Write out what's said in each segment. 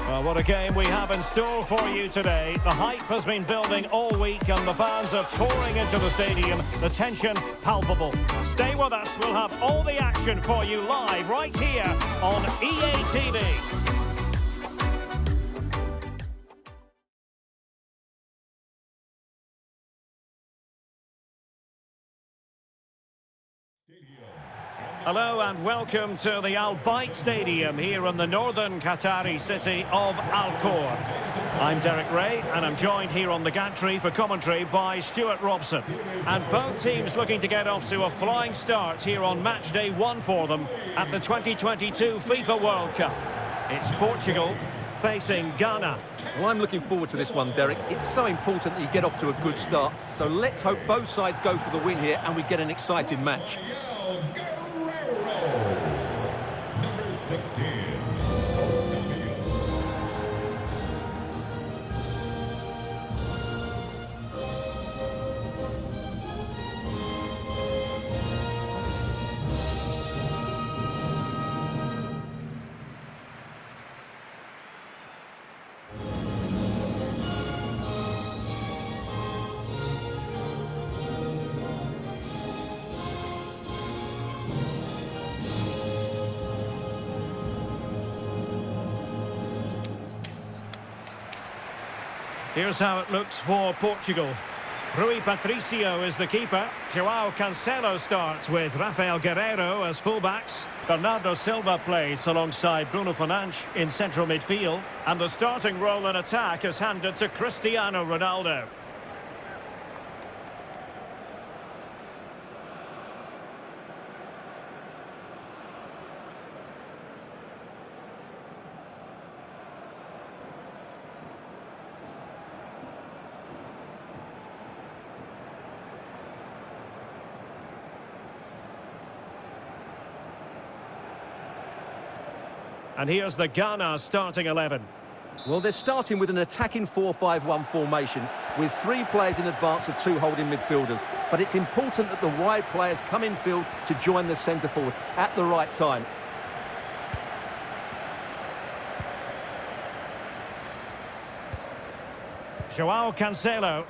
Well, what a game we have in store for you today. The hype has been building all week and the fans are pouring into the stadium. The tension palpable. Stay with us. We'll have all the action for you live right here on EA TV. Hello and welcome to the Al Bayt Stadium here in the northern Qatari city of Al Khor. I'm Derek Ray and I'm joined here on the gantry for commentary by Stuart Robson. And both teams looking to get off to a flying start here on match day 1 for them at the 2022 FIFA World Cup. It's Portugal facing Ghana. Well, I'm looking forward to this one, Derek. It's so important that you get off to a good start. So let's hope both sides go for the win here and we get an exciting match. Number 16. Here's how it looks for Portugal. Rui Patricio is the keeper. João Cancelo starts with Rafael Guerreiro as fullbacks. Bernardo Silva plays alongside Bruno Fernandes in central midfield. And the starting role in attack is handed to Cristiano Ronaldo. And here's the Ghana starting 11. Well, they're starting with an attacking 4-5-1 formation with 3 players in advance of 2 holding midfielders. But it's important that the wide players come in field to join the centre forward at the right time. João Cancelo.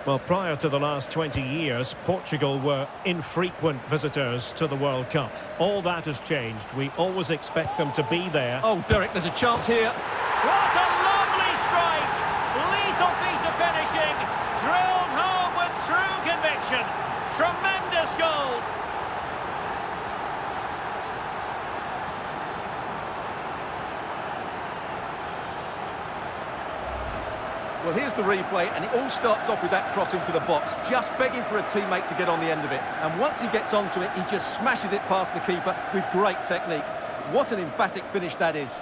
Well, prior to the last 20 years, Portugal were infrequent visitors to the World Cup. All that has changed. We always expect them to be there. Oh, Derek, there's a chance here. What a lovely strike! Lethal piece of finishing. Drilled home with true conviction. Tremendous goal. Well, here's the replay, and it all starts off with that cross into the box, just begging for a teammate to get on the end of it. And once he gets onto it, he just smashes it past the keeper with great technique. What an emphatic finish that is.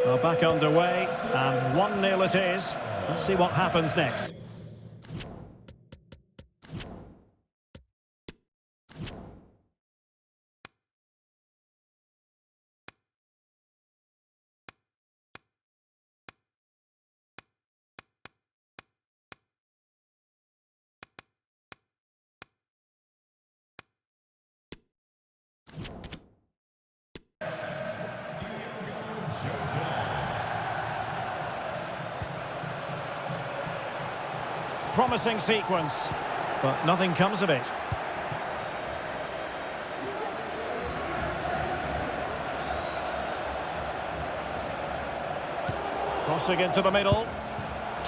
Well, back underway, and 1-0 it is. Let's see what happens next. promising sequence, but nothing comes of it. Crossing into the middle.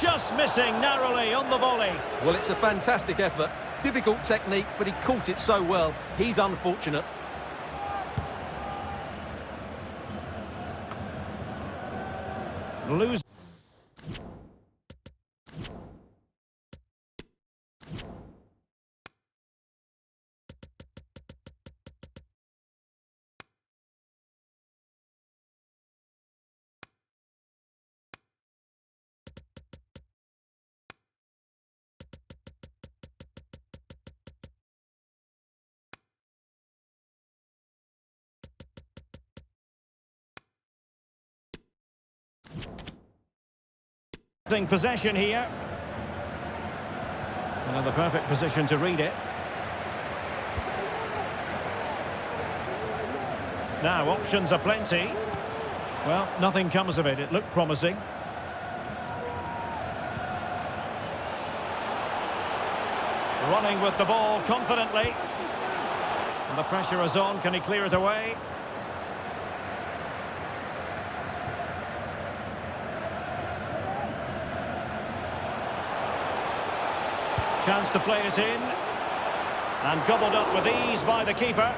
Just missing narrowly on the volley. Well, it's a fantastic effort. Difficult technique, but he caught it so well. He's unfortunate. Lose. Possession here. Another perfect position to read it. Now, options are plenty. Well, nothing comes of it. It looked promising. Running with the ball confidently. And the pressure is on. Can he clear it away? Chance to play it in. And gobbled up with ease by the keeper.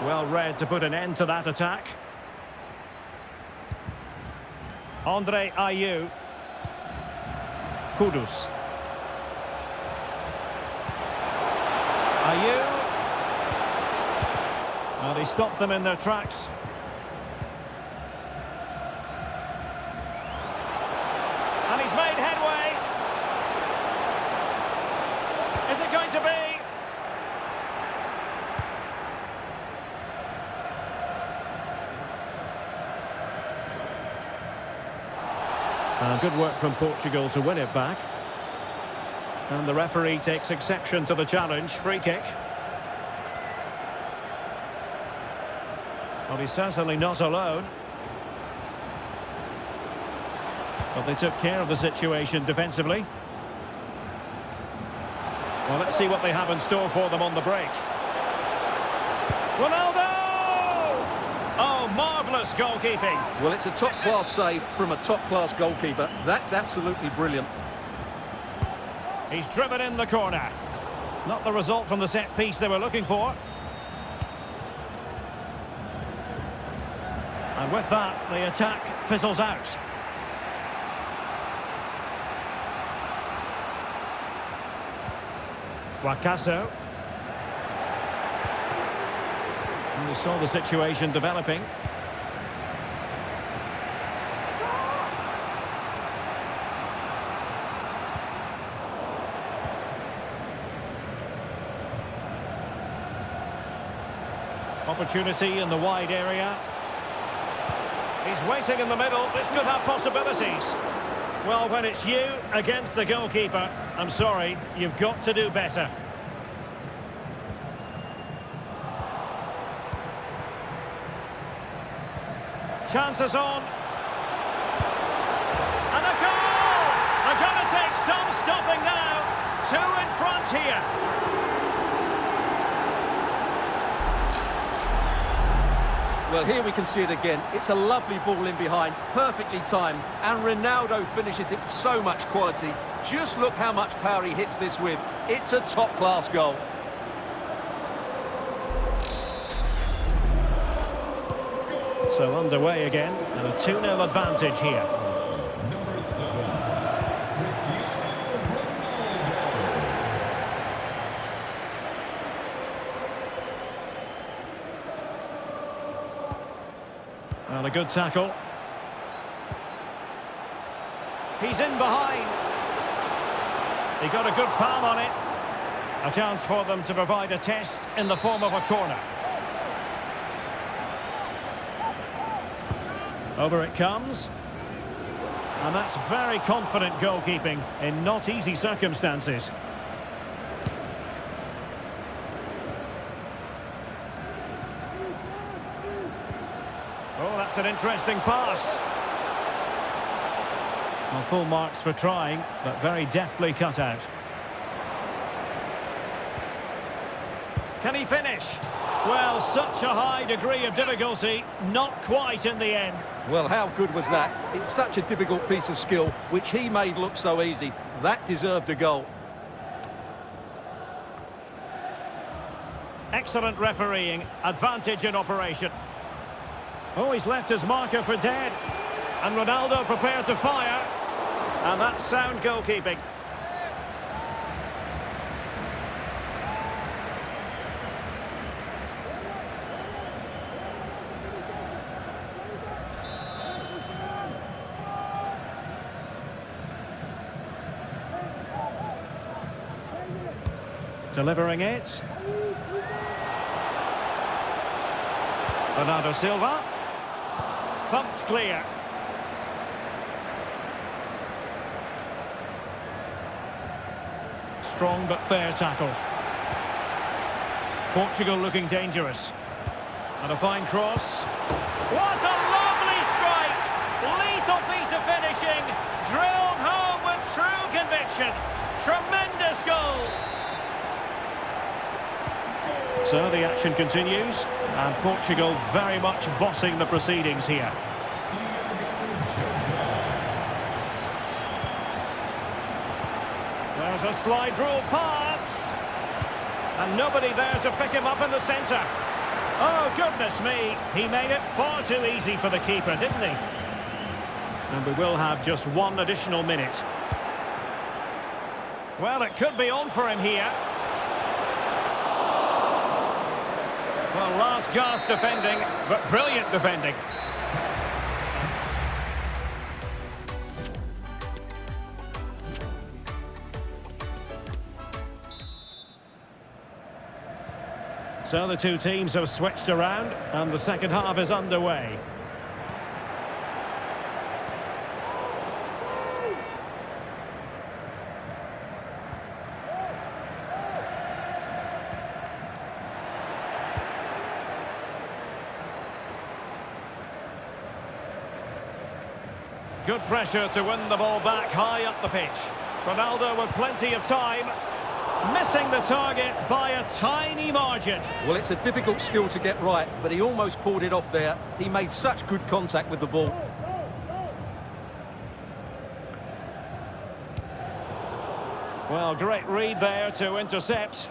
Well read to put an end to that attack. Andre Ayew. Kudus. Ayew. Well, they stopped them in their tracks. And he's made headway. Is it going to be? Good work from Portugal to win it back. And the referee takes exception to the challenge. Free kick. Well, he's certainly not alone. But they took care of the situation defensively. Well, let's see what they have in store for them on the break. Ronaldo! Oh, marvellous goalkeeping. Well, it's a top-class save from a top-class goalkeeper. That's absolutely brilliant. He's driven in the corner. Not the result from the set piece they were looking for. And with that, the attack fizzles out. Wakaso. And we saw the situation developing. Opportunity in the wide area. He's waiting in the middle. This could have possibilities. Well, when it's you against the goalkeeper, I'm sorry, you've got to do better. Chances on. And a goal! They're going to take some stopping now. Two in front here. Well, here we can see it again. It's a lovely ball in behind, perfectly timed, and Ronaldo finishes it with so much quality. Just look how much power he hits this with. It's a top-class goal. So underway again, and a 2-0 advantage here. Number 7, Cristiano Ronaldo. And a good tackle. He's in behind. He got a good palm on it. A chance for them to provide a test in the form of a corner. Over it comes. And that's very confident goalkeeping in not easy circumstances. Oh, that's an interesting pass. Well, full marks for trying, but very deftly cut out. Can he finish? Well, such a high degree of difficulty, not quite in the end. Well, how good was that? It's such a difficult piece of skill, which he made look so easy. That deserved a goal. Excellent refereeing, advantage in operation. Oh, he's left his marker for dead. And Ronaldo prepared to fire. And that's sound goalkeeping. Delivering it. Bernardo Silva. Thumped clear. Strong but fair tackle. Portugal looking dangerous. And a fine cross. What a lovely strike! Lethal piece of finishing. Drilled home with true conviction. Tremendous goal. So the action continues, and Portugal very much bossing the proceedings here. There's a slide rule pass, and nobody there to pick him up in the centre. Oh, goodness me, he made it far too easy for the keeper, didn't he? And we will have just one additional minute. Well, it could be on for him here. Well, last gasp defending, but brilliant defending. So the two teams have switched around, and the second half is underway. Good pressure to win the ball back high up the pitch. Ronaldo with plenty of time. Missing the target by a tiny margin. Well, it's a difficult skill to get right, but he almost pulled it off there. He made such good contact with the ball. Well, great read there to intercept.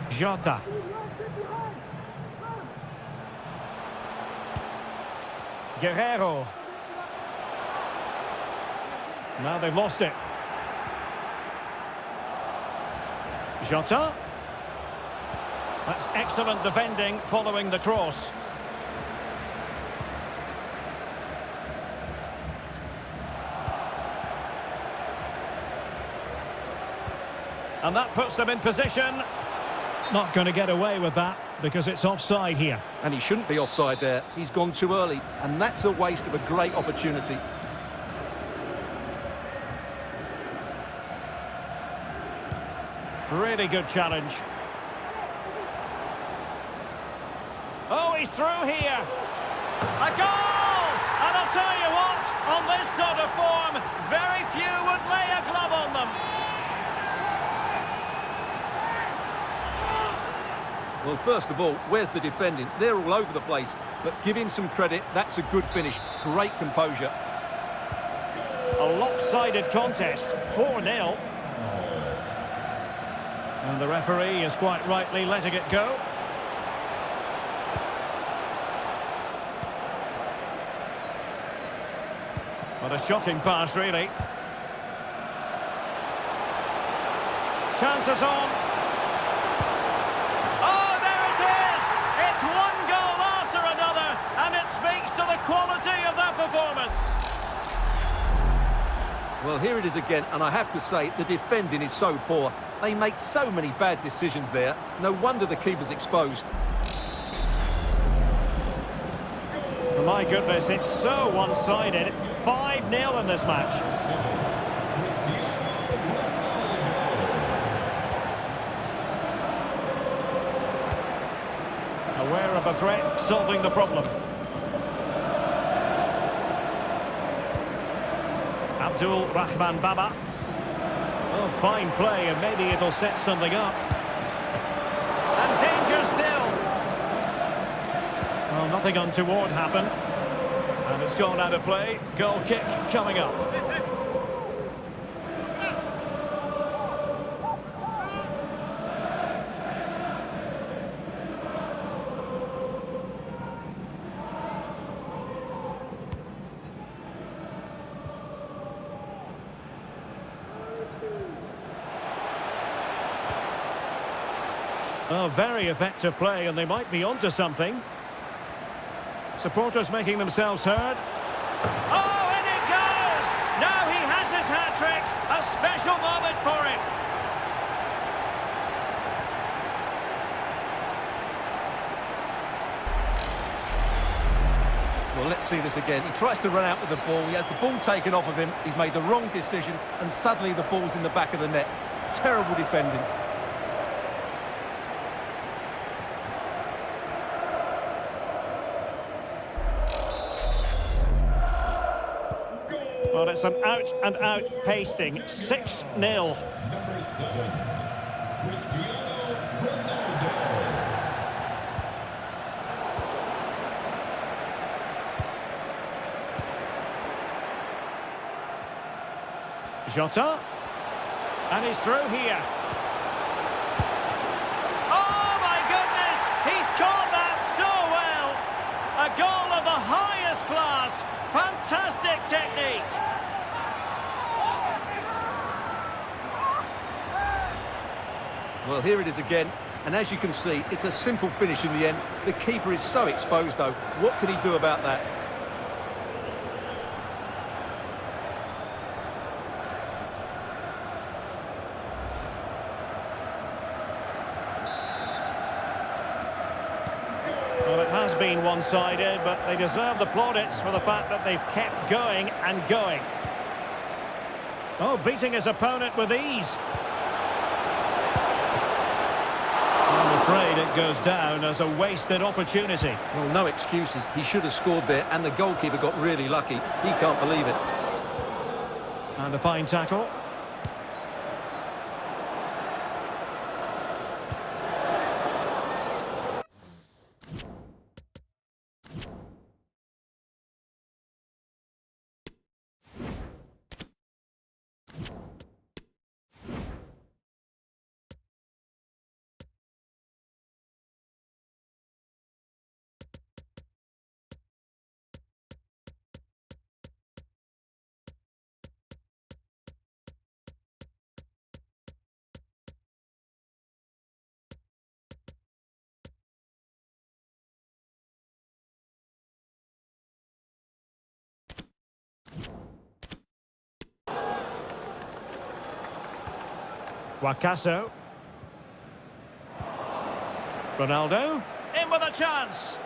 Jota. Guerrero. Now they've lost it. Jota. That's excellent defending following the cross. And that puts them in position. Not going to get away with that because it's offside here. And he shouldn't be offside there. He's gone too early, and that's a waste of a great opportunity. Really good challenge. Oh, he's through here. A goal! And I'll tell you what, on this sort of form, very few would lay a glove on them. Well, first of all, where's the defending? They're all over the place. But give him some credit, that's a good finish. Great composure. A lopsided contest, 4-0. And the referee is quite rightly letting it go. What a shocking pass, really. Chances on. Oh, there it is! It's one goal after another, and it speaks to the quality of that performance. Well, here it is again, and I have to say, the defending is so poor. They make so many bad decisions there. No wonder the keeper's exposed. My goodness, it's so one-sided. 5-0 in this match. Aware of a threat, solving the problem. Abdul Rahman Baba. Oh, fine play, and maybe it'll set something up. And danger still. Well, nothing untoward happened. And it's gone out of play. Goal kick coming up. Oh, very effective play, and they might be onto something. Supporters making themselves heard. Oh, and it goes! Now he has his hat-trick. A special moment for him. Well, let's see this again. He tries to run out with the ball. He has the ball taken off of him. He's made the wrong decision, and suddenly the ball's in the back of the net. Terrible defending. Well, it's an out-and-out pasting. 6-0. Number 7, Cristiano Ronaldo. Jota. And he's through here. Oh, my goodness! He's caught that so well! A goal of the highest class. Fantastic technique. Well, here it is again, and as you can see, it's a simple finish in the end. The keeper is so exposed, though. What can he do about that? Well, it has been one-sided, but they deserve the plaudits for the fact that they've kept going and going. Oh, beating his opponent with ease. I'm afraid it goes down as a wasted opportunity. Well, no excuses. He should have scored there, and the goalkeeper got really lucky. He can't believe it. And a fine tackle. Wakaso. Ronaldo. In with a chance.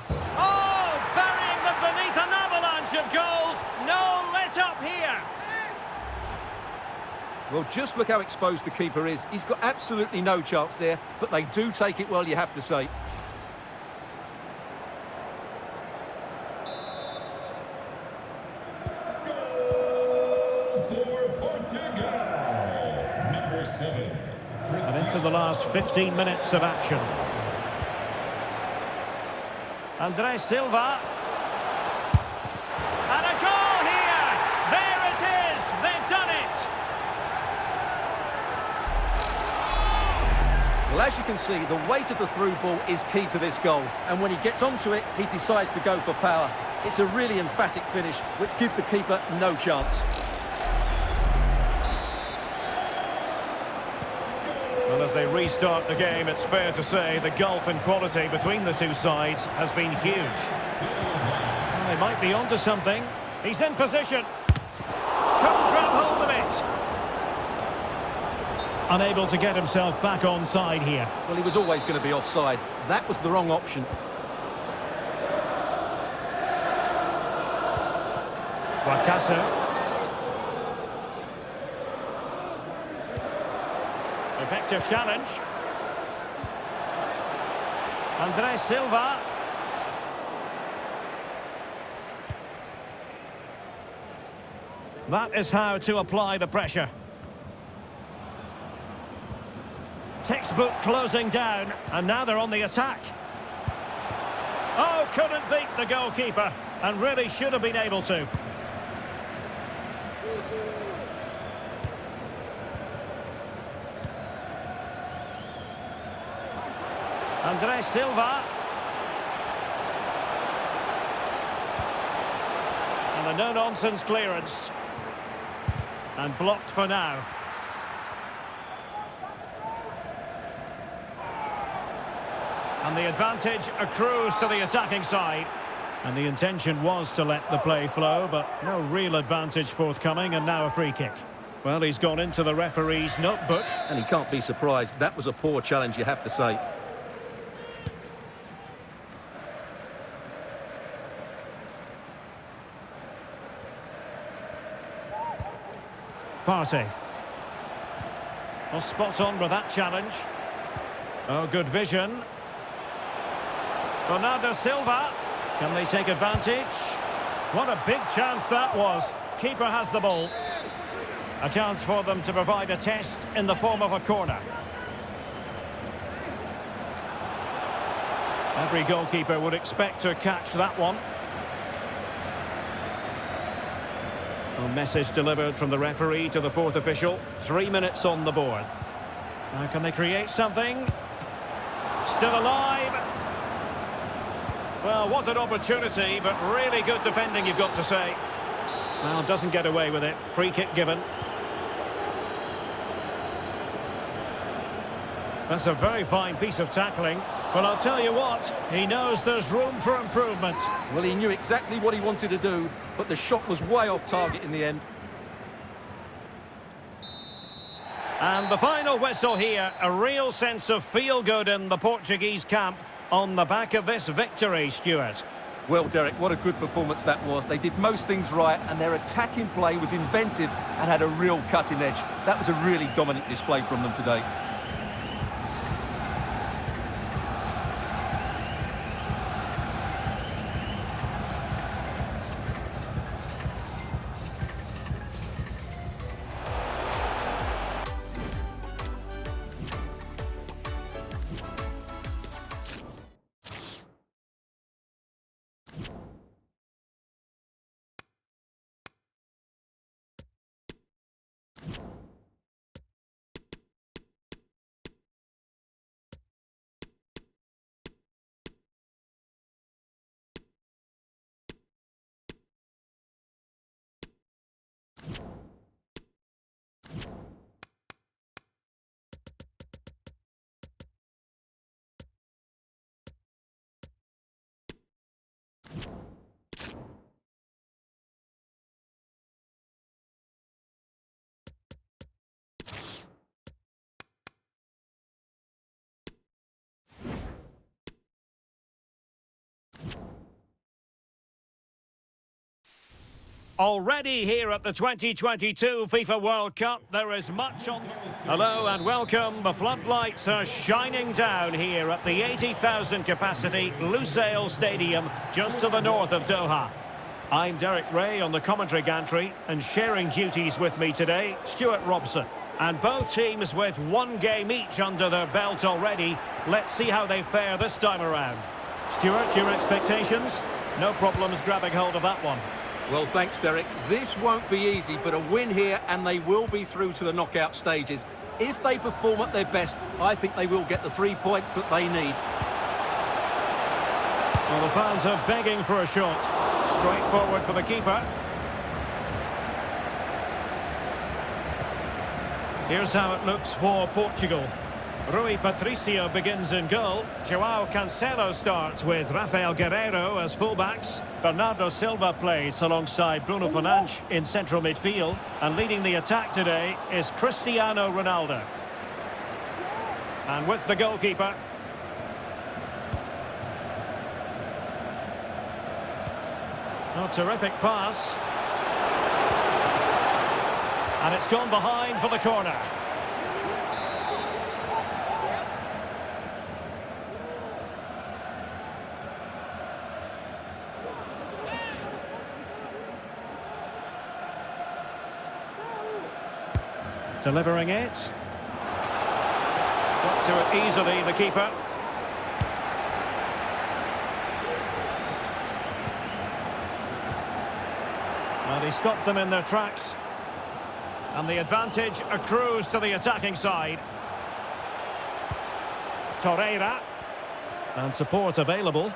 Oh, burying them beneath an avalanche of goals. No let up here. Well, just look how exposed the keeper is. He's got absolutely no chance there, but they do take it well, you have to say. For Portugal, number 7, And into the last 15 minutes of action. Andres Silva. And a goal here! There it is! They've done it! Well, as you can see, the weight of the through ball is key to this goal. And when he gets onto it, he decides to go for power. It's a really emphatic finish, which gives the keeper no chance. Well, as they restart the game, it's fair to say the gulf in quality between the two sides has been huge. Well, they might be onto something. He's in position. Couldn't Unable to get himself back onside here. Well, he was always going to be offside. That was the wrong option. Wakaso. Effective challenge. Andres Silva. That is how to apply the pressure. Textbook closing down, and now they're on the attack. Oh, couldn't beat the goalkeeper, and really should have been able to. Andres Silva. And a no-nonsense clearance. And blocked for now. And the advantage accrues to the attacking side. And the intention was to let the play flow, but no real advantage forthcoming, and now a free kick. Well, he's gone into the referee's notebook. And he can't be surprised. That was a poor challenge, you have to say. Partey. Well, spot on with that challenge. Oh, good vision. Bernardo Silva. Can they take advantage? What a big chance that was. Keeper has the ball. A chance for them to provide a test in the form of a corner. Every goalkeeper would expect to catch that one. A message delivered from the referee to the fourth official. 3 minutes on the board. Now can they create something? Still alive. Well, what an opportunity, but really good defending, you've got to say. Well, doesn't get away with it. Free kick given. That's a very fine piece of tackling. Well, I'll tell you what, he knows there's room for improvement. Well, he knew exactly what he wanted to do, but the shot was way off target in the end. And the final whistle here, a real sense of feel-good in the Portuguese camp on the back of this victory, Stuart. Well, Derek, what a good performance that was. They did most things right, and their attacking play was inventive and had a real cutting edge. That was a really dominant display from them today. Already here at the 2022 FIFA World Cup, there is much on... Hello and welcome. The floodlights are shining down here at the 80,000 capacity Lusail Stadium, just to the north of Doha. I'm Derek Ray on the commentary gantry, and sharing duties with me today, Stuart Robson. And both teams with one game each under their belt already. Let's see how they fare this time around. Stuart, your expectations? No problems grabbing hold of that one. Well, thanks, Derek. This won't be easy, but a win here and they will be through to the knockout stages. If they perform at their best, I think they will get the 3 points that they need. Well, the fans are begging for a shot. Straight forward for the keeper. Here's how it looks for Portugal. Rui Patricio begins in goal. João Cancelo starts with Rafael Guerreiro as fullbacks. Bernardo Silva plays alongside Bruno Fernandes in central midfield. And leading the attack today is Cristiano Ronaldo. And with the goalkeeper. Oh, terrific pass. And it's gone behind for the corner. Delivering it. Got to it easily, the keeper. And he stopped them in their tracks. And the advantage accrues to the attacking side. Torreira. And support available.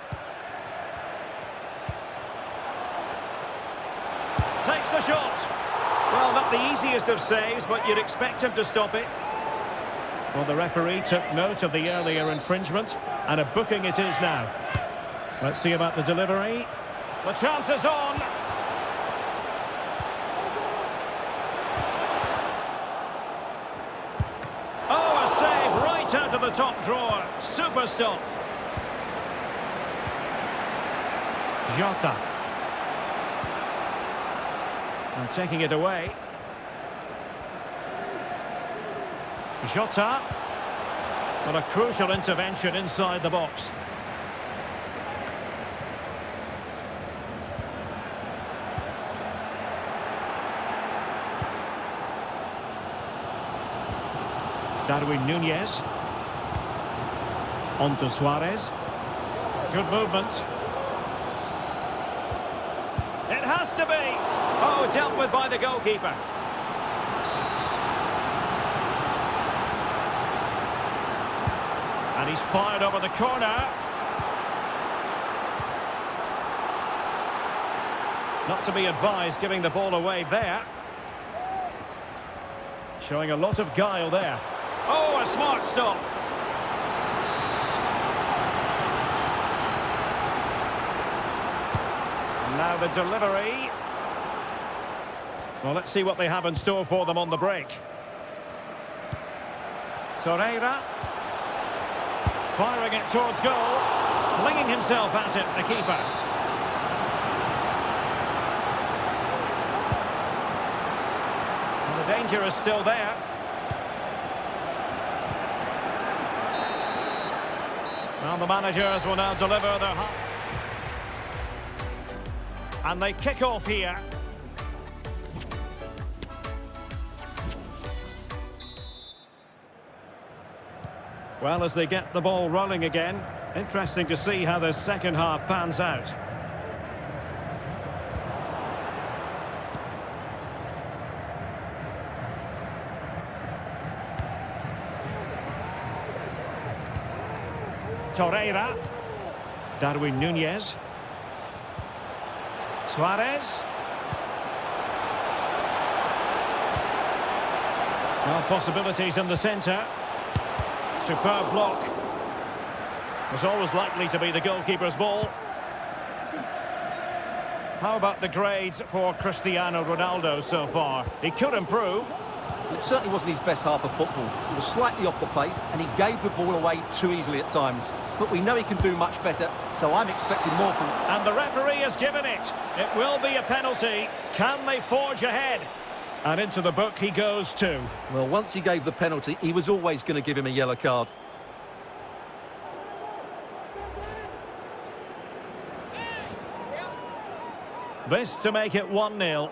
Takes the shot. Well, not the easiest of saves, but you'd expect him to stop it. Well, the referee took note of the earlier infringement, and a booking it is now. Let's see about the delivery. The chance is on. Oh, a save right out of the top drawer. Super stop. Jota. And taking it away. Jota. But a crucial intervention inside the box. Darwin Núñez. On to Suarez. Good movement. It has to be. Oh, dealt with by the goalkeeper. And he's fired over the corner. Not to be advised giving the ball away there. Showing a lot of guile there. Oh, a smart stop. And now the delivery. Well, let's see what they have in store for them on the break. Torreira. Firing it towards goal. Flinging himself at it, the keeper. And the danger is still there. Well, the managers will now deliver their... And they kick off here. Well, as they get the ball rolling again, interesting to see how the second half pans out. Torreira. Darwin Núñez. Suarez. Well, possibilities in the centre. Superb block. Was always likely to be the goalkeeper's ball. How about the grades for Cristiano Ronaldo so far? He could improve. It certainly wasn't his best half of football. He was slightly off the pace and he gave the ball away too easily at times. But we know he can do much better, so I'm expecting more from him. And the referee has given it. It will be a penalty. Can they forge ahead? And into the book he goes too. Well, once he gave the penalty, he was always going to give him a yellow card. This to make it 1-0.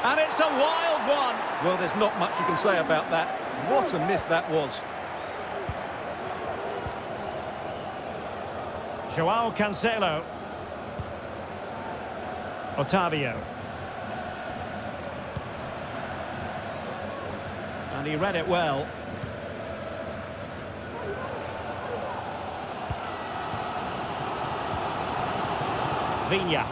And it's a wild one. Well, there's not much you can say about that. What a miss that was. João Cancelo. Otavio. And he read it well. Viña.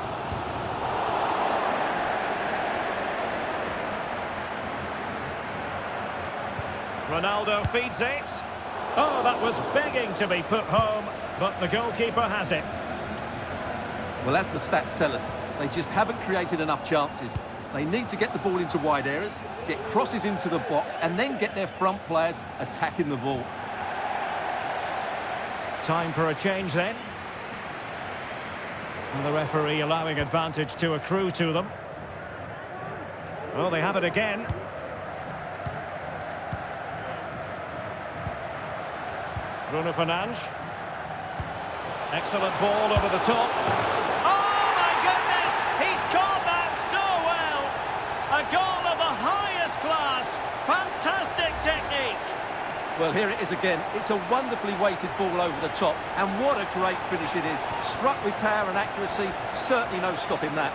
Ronaldo feeds it. Oh, that was begging to be put home, but the goalkeeper has it. Well, as the stats tell us, they just haven't created enough chances. They need to get the ball into wide areas, get crosses into the box, and then get their front players attacking the ball. Time for a change then. And the referee allowing advantage to accrue to them. Oh, they have it again. Bruno Fernandes. Excellent ball over the top. Oh, my goodness! He's caught that so well! A goal of the highest class. Fantastic technique. Well, here it is again. It's a wonderfully weighted ball over the top. And what a great finish it is. Struck with power and accuracy. Certainly no stopping that.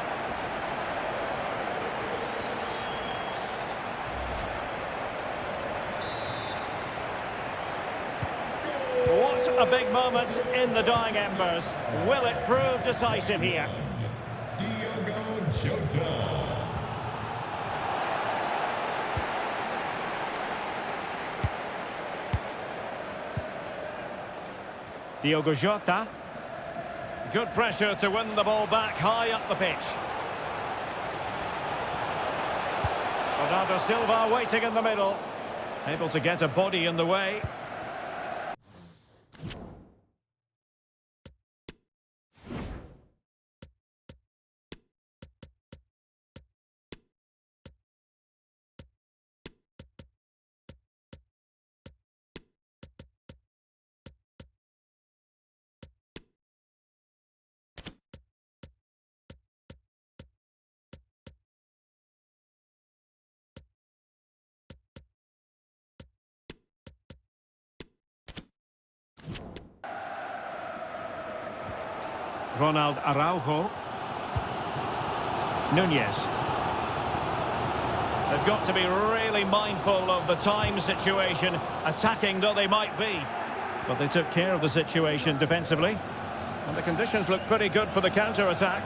What a big moment in the dying embers. Will it prove decisive here? Diogo Jota. Diogo Jota. Good pressure to win the ball back high up the pitch. Bernardo Silva waiting in the middle. Able to get a body in the way. Ronald Araujo. Nunez. They've got to be really mindful of the time situation, attacking though they might be. But they took care of the situation defensively. And the conditions look pretty good for the counter-attack.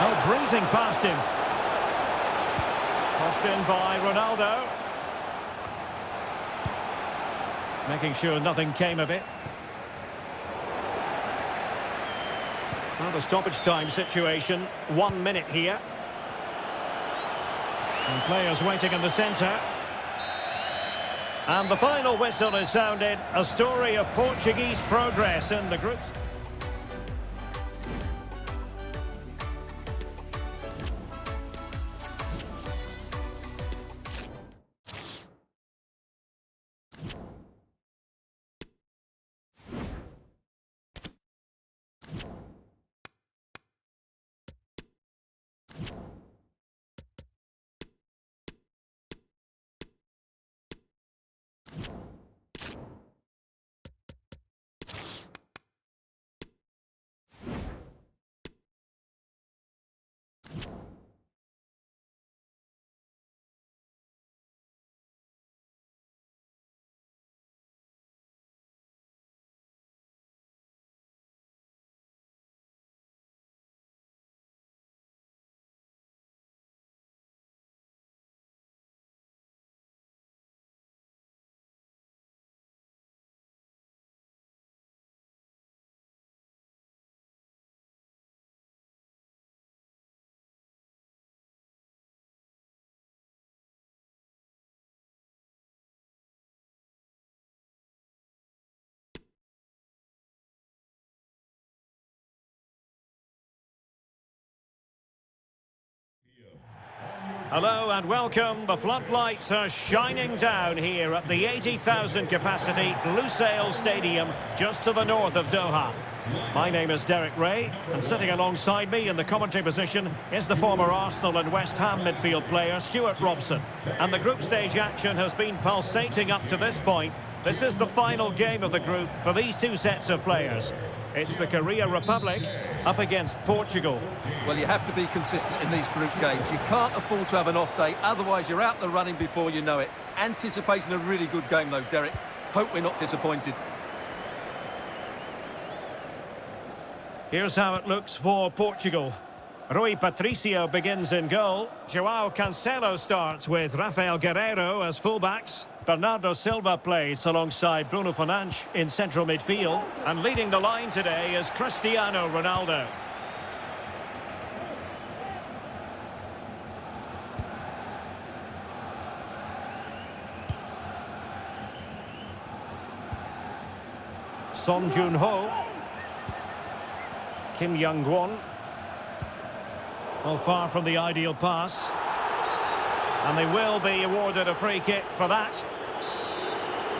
Oh, breezing past him. Crossed in by Ronaldo. Making sure nothing came of it. Well, the stoppage time situation, 1 minute here. And players waiting in the centre. And the final whistle is sounded. A story of Portuguese progress in the groups. Hello and welcome. The floodlights are shining down here at the 80,000 capacity Lusail Stadium just to the north of Doha. My name is Derek Ray, and sitting alongside me in the commentary position is the former Arsenal and West Ham midfield player Stuart Robson. And the group stage action has been pulsating up to this point. This is the final game of the group for these two sets of players. It's the Korea Republic up against Portugal. Well, you have to be consistent in these group games. You can't afford to have an off day, otherwise you're out the running before you know it. Anticipating a really good game though, Derek. Hope we're not disappointed. Here's how it looks for Portugal. Rui Patricio begins in goal. João Cancelo starts with Rafael Guerreiro as fullbacks. Bernardo Silva plays alongside Bruno Fernandes in central midfield. And leading the line today is Cristiano Ronaldo. Son Jun-ho. Kim Young-won. Well, far from the ideal pass. And they will be awarded a free kick for that.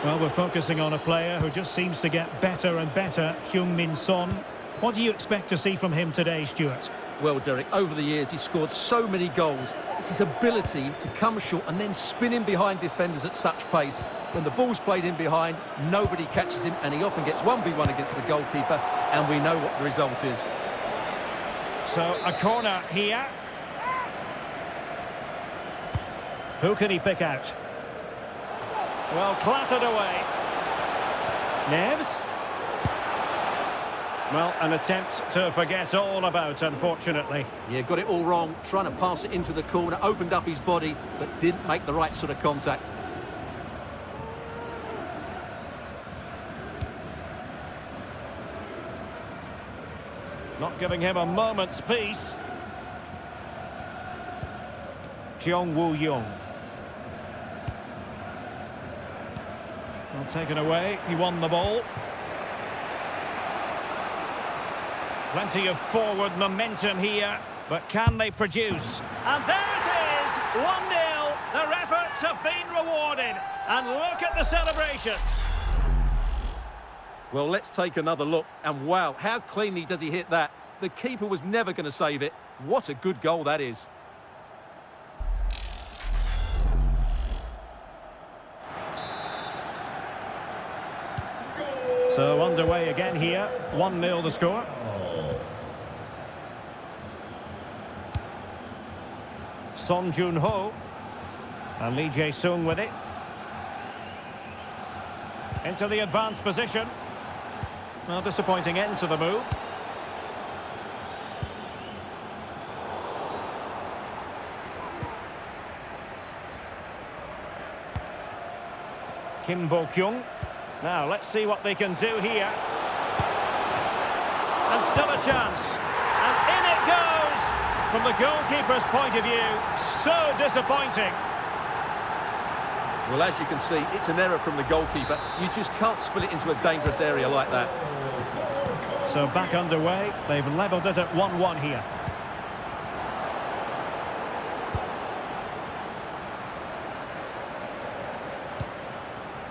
Well, we're focusing on a player who just seems to get better and better, Heung-min Son. What do you expect to see from him today, Stuart? Well, Derek, over the years he's scored so many goals. It's his ability to come short and then spin in behind defenders at such pace. When the ball's played in behind, nobody catches him, and he often gets 1v1 against the goalkeeper, and we know what the result is. So, a corner here. Who can he pick out? Well, clattered away. Neves. Well, an attempt to forget all about, unfortunately. Yeah, got it all wrong, trying to pass it into the corner, opened up his body, but didn't make the right sort of contact. Not giving him a moment's peace. Jeong Woo-young. Well, taken away, he won the ball. Plenty of forward momentum here, but can they produce? And there it is, 1-0. Their efforts have been rewarded. And look at the celebrations. Well, let's take another look. And wow, how cleanly does he hit that? The keeper was never going to save it. What a good goal that is. So underway again here, 1-0 the score. Son Jun-ho. And Lee Jae-sung with it. Into the advanced position. Well, disappointing end to the move. Kim Bo-kyung. Now, let's see what they can do here. And still a chance. And in it goes! From the goalkeeper's point of view, so disappointing. Well, as you can see, it's an error from the goalkeeper. You just can't spill it into a dangerous area like that. So back underway. They've levelled it at 1-1 here.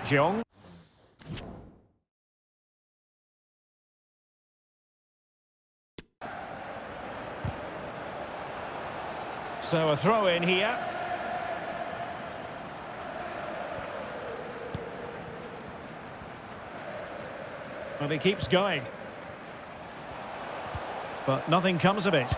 Jeong. So a throw in here. Well, he keeps going. But nothing comes of it.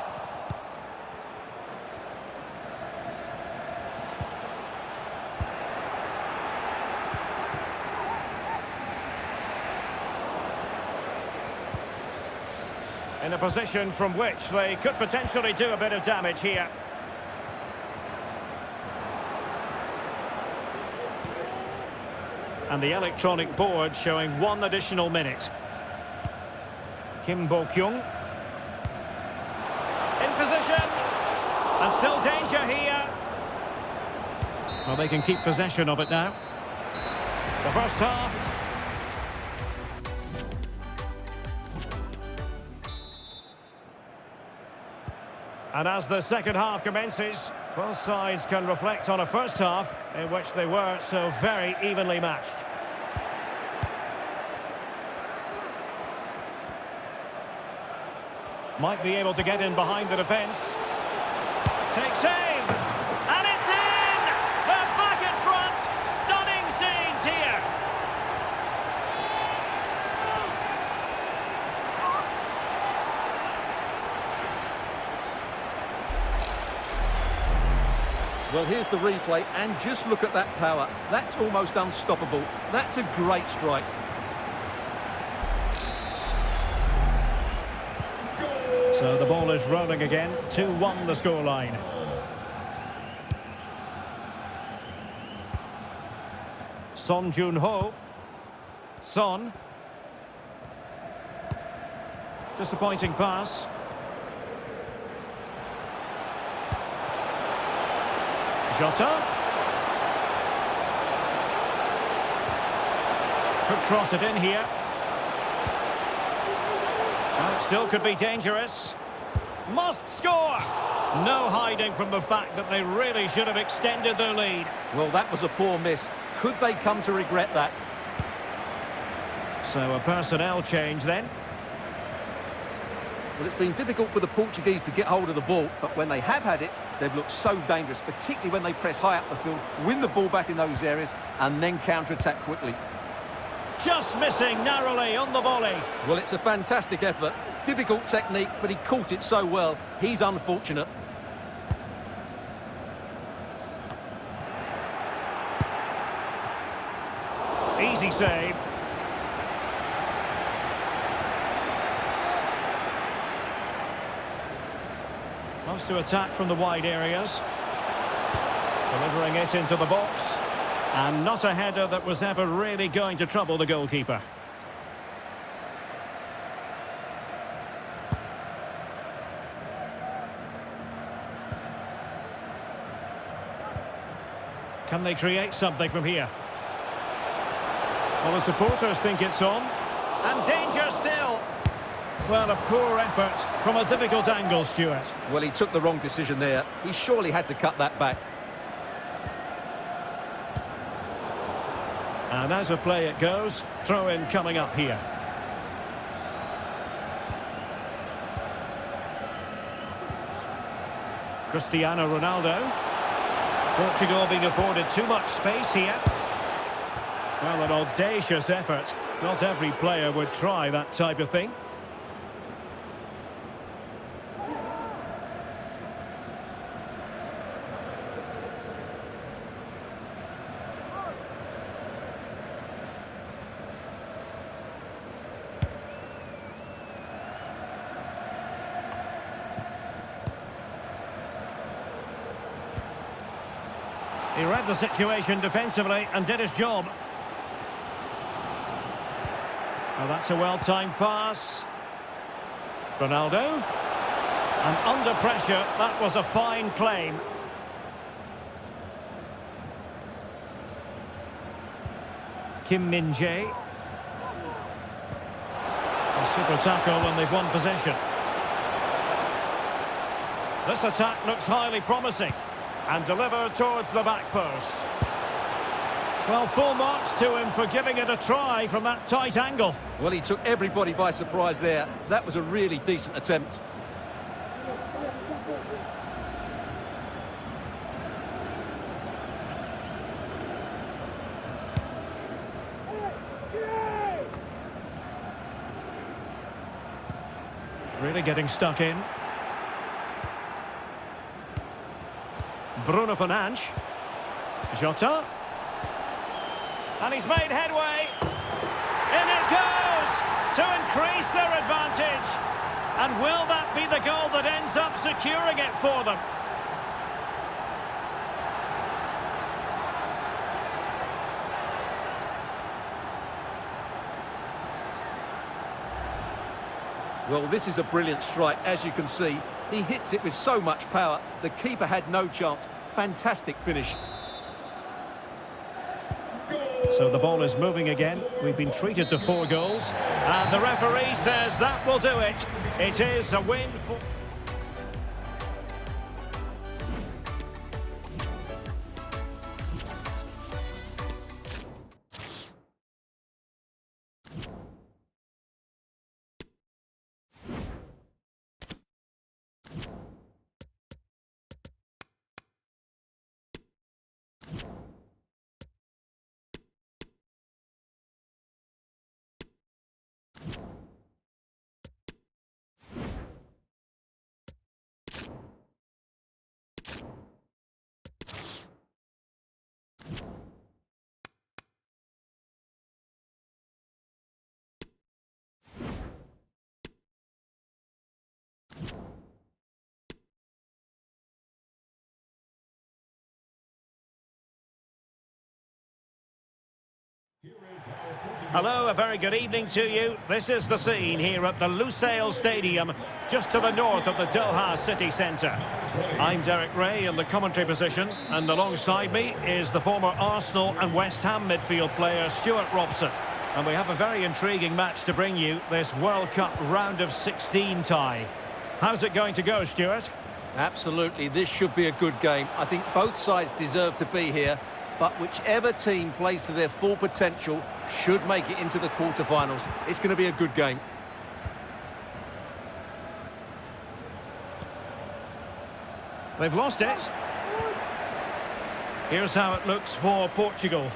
In a position from which they could potentially do a bit of damage here. And the electronic board showing 1 additional minute. Kim Bo-kyung. In position. And still danger here. Well, they can keep possession of it now. The first half. And as the second half commences, both sides can reflect on a first half in which they were so very evenly matched. Might be able to get in behind the defence. Takes aim! And it's in! They're back in front! Stunning scenes here! Well, here's the replay, and just look at that power. That's almost unstoppable. That's a great strike. So the ball is rolling again. 2-1 the scoreline. Son Jun-ho. Son. Disappointing pass. Jota. Could cross it in here. Still could be dangerous. Must score! No hiding from the fact that they really should have extended their lead. Well, that was a poor miss. Could they come to regret that? So a personnel change then. Well, it's been difficult for the Portuguese to get hold of the ball, but when they have had it, they've looked so dangerous, particularly when they press high up the field, win the ball back in those areas, and then counter-attack quickly. Just missing narrowly on the volley. Well, it's a fantastic effort. Difficult technique, but he caught it so well. He's unfortunate. Easy save. Wants to attack from the wide areas. Delivering it into the box. And not a header that was ever really going to trouble the goalkeeper. Can they create something from here? Well, the supporters think it's on. And danger still. Well, a poor effort from a difficult angle, Stuart. Well, he took the wrong decision there. He surely had to cut that back. And as a play it goes, throw-in coming up here. Cristiano Ronaldo. Portugal being afforded too much space here. Well, an audacious effort. Not every player would try that type of thing. He read the situation defensively and did his job. Well, that's a well-timed pass. Ronaldo. And under pressure, that was a fine claim. Kim Min-jae. A super tackle when they've won possession. This attack looks highly promising. And delivered towards the back post. Well, full marks to him for giving it a try from that tight angle. Well, he took everybody by surprise there. That was a really decent attempt. Really getting stuck in. Bruno Fernandes. Jota. And he's made headway. In it goes to increase their advantage. And will that be the goal that ends up securing it for them? Well, this is a brilliant strike, as you can see. He hits it with so much power. The keeper had no chance. Fantastic finish. So the ball is moving again. We've been treated to 4 goals. And the referee says that will do it. It is a win for... Hello, a very good evening to you. This is the scene here at the Lusail Stadium, just to the north of the Doha city centre. I'm Derek Ray in the commentary position, and alongside me is the former Arsenal and West Ham midfield player Stuart Robson. And we have a very intriguing match to bring you, this World Cup round of 16 tie. How's it going to go, Stuart? Absolutely, this should be a good game. I think both sides deserve to be here, but whichever team plays to their full potential should make it into the quarter-finals. It's going to be a good game. They've lost it. Here's how it looks for Portugal.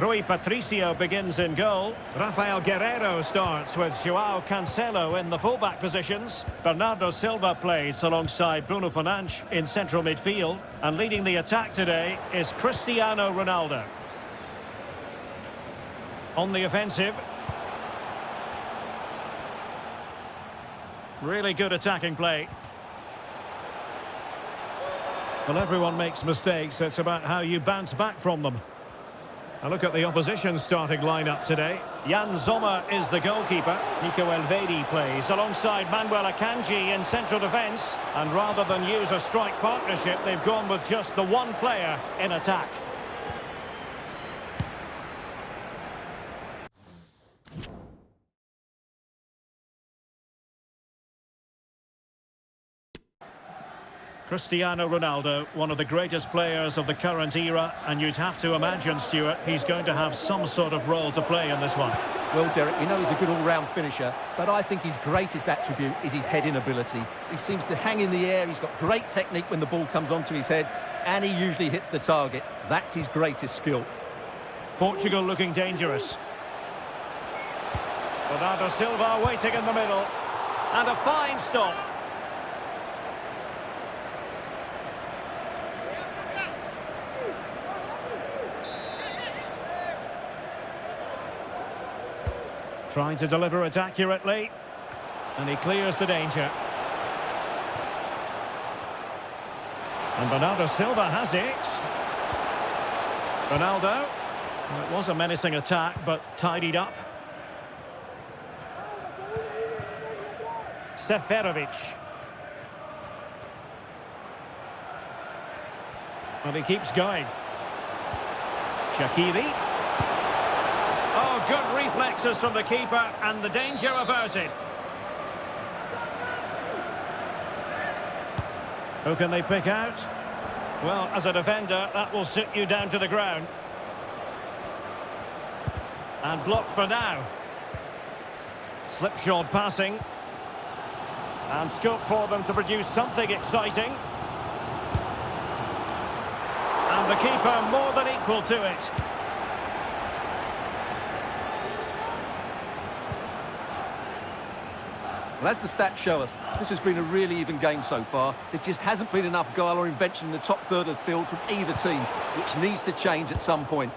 Rui Patricio begins in goal. Rafael Guerreiro starts with João Cancelo in the fullback positions. Bernardo Silva plays alongside Bruno Fernandes in central midfield. And leading the attack today is Cristiano Ronaldo. On the offensive. Really good attacking play. Well, everyone makes mistakes. It's about how you bounce back from them. A look at the opposition starting lineup today. Jan Sommer is the goalkeeper. Nico Elvedi plays alongside Manuel Akanji in central defence. And rather than use a strike partnership, they've gone with just the one player in attack. Cristiano Ronaldo, one of the greatest players of the current era, and you'd have to imagine, Stuart, he's going to have some sort of role to play in this one. Well, Derek, you know he's a good all-round finisher, but I think his greatest attribute is his heading ability. He seems to hang in the air, he's got great technique when the ball comes onto his head, and he usually hits the target. That's his greatest skill. Portugal looking dangerous. Bernardo Silva waiting in the middle. And a fine stop. Trying to deliver it accurately. And he clears the danger. And Bernardo Silva has it. Ronaldo. Well, it was a menacing attack, but tidied up. Seferovic. And he keeps going. Shaqiri. Oh, good reflexes from the keeper, and the danger averted. Who can they pick out? Well, as a defender, that will sit you down to the ground. And blocked for now. Slipshod passing. And scope for them to produce something exciting. And the keeper more than equal to it. Well, as the stats show us, this has been a really even game so far. There just hasn't been enough guile or invention in the top third of the field from either team, which needs to change at some point.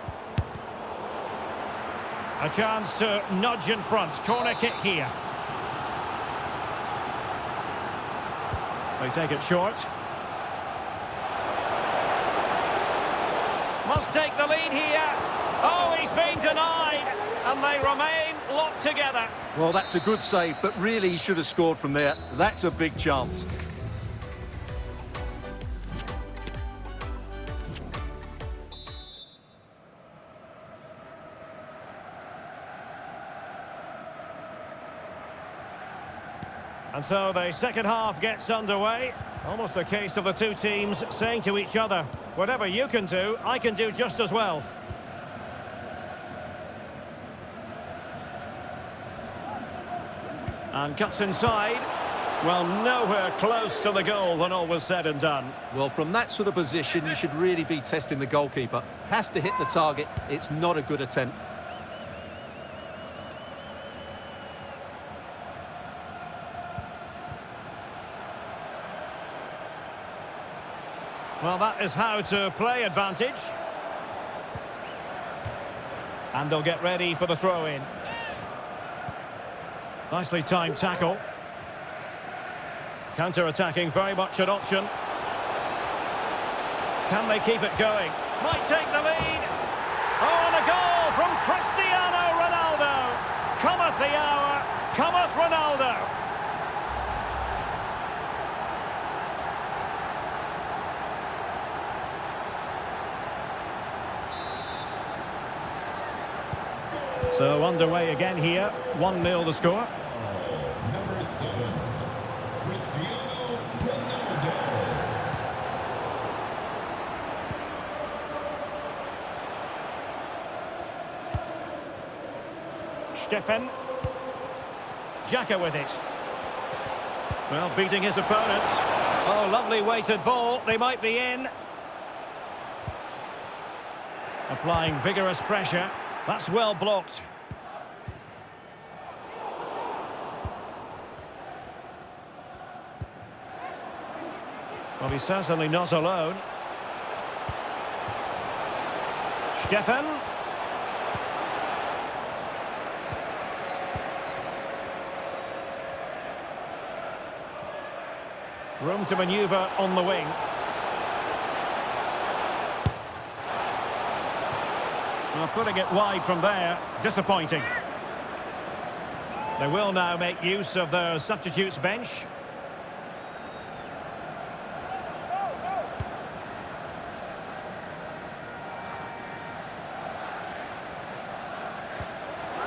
A chance to nudge in front. Corner kick here. They take it short. Must take the lead here. Oh, he's been denied. And they remain locked together. Well, that's a good save, but really he should have scored from there. That's a big chance. And so the second half gets underway. Almost a case of the two teams saying to each other, whatever you can do, I can do just as well. And cuts inside. Well, nowhere close to the goal when all was said and done. Well, from that sort of position, you should really be testing the goalkeeper. Has to hit the target. It's not a good attempt. Well, that is how to play advantage. And they'll get ready for the throw-in. Nicely timed tackle. Counter-attacking, very much an option. Can they keep it going? Might take the lead. Oh, and a goal from Cristiano Ronaldo. Cometh the hour, cometh Ronaldo. So underway again here. 1-0 the score. Number 7, Cristiano Ronaldo. Stefan. Xhaka with it. Well, beating his opponent. Oh, lovely weighted ball. They might be in. Applying vigorous pressure. That's well blocked. Well, he's certainly not alone. Stefan. Room to manoeuvre on the wing. Well, putting it wide from there, disappointing. They will now make use of their substitutes bench.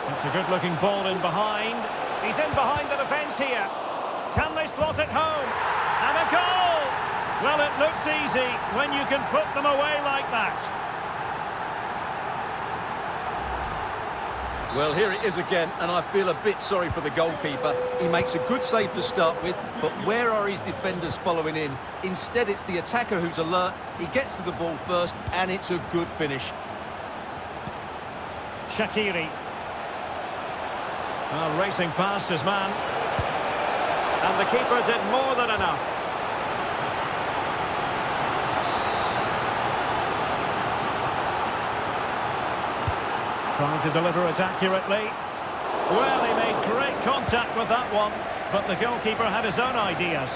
It's a good-looking ball in behind. He's in behind the defence here. Can they slot it home? And a goal! Well, it looks easy when you can put them away like that. Well, here it is again, and I feel a bit sorry for the goalkeeper. He makes a good save to start with, but where are his defenders following in? Instead, it's the attacker who's alert. He gets to the ball first, and it's a good finish. Shaqiri. Well, racing past his man. And the keeper did more than enough. Trying to deliver it accurately. Well, he made great contact with that one, but the goalkeeper had his own ideas.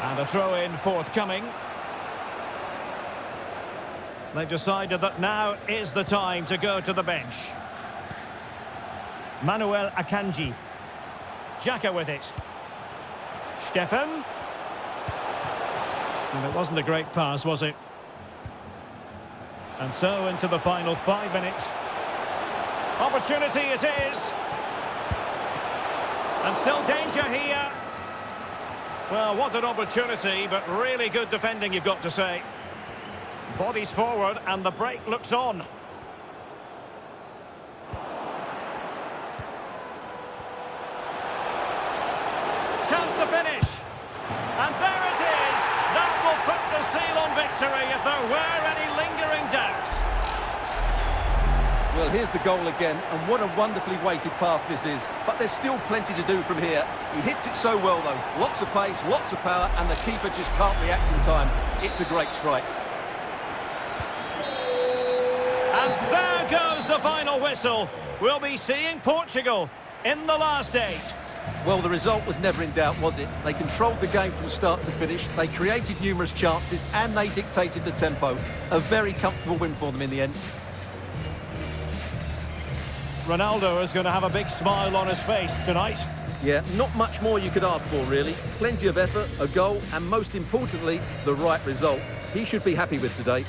And a throw-in forthcoming. They've decided that now is the time to go to the bench. Manuel Akanji. Xhaka with it. Stefan. And it wasn't a great pass, was it? And so into the final 5 minutes. Opportunity it is. And still danger here. Well, what an opportunity, but really good defending, you've got to say. Bodies forward and the break looks on. Chance to finish. And there it is. That will put the seal on victory if there were any lingering doubts. Well, here's the goal again, and what a wonderfully weighted pass this is. But there's still plenty to do from here. He hits it so well, though. Lots of pace, lots of power, and the keeper just can't react in time. It's a great strike. And there goes the final whistle. We'll be seeing Portugal in the last 8. Well, the result was never in doubt, was it? They controlled the game from start to finish. They created numerous chances, and they dictated the tempo. A very comfortable win for them in the end. Ronaldo is going to have a big smile on his face tonight. Yeah, not much more you could ask for, really. Plenty of effort, a goal, and most importantly, the right result. He should be happy with today.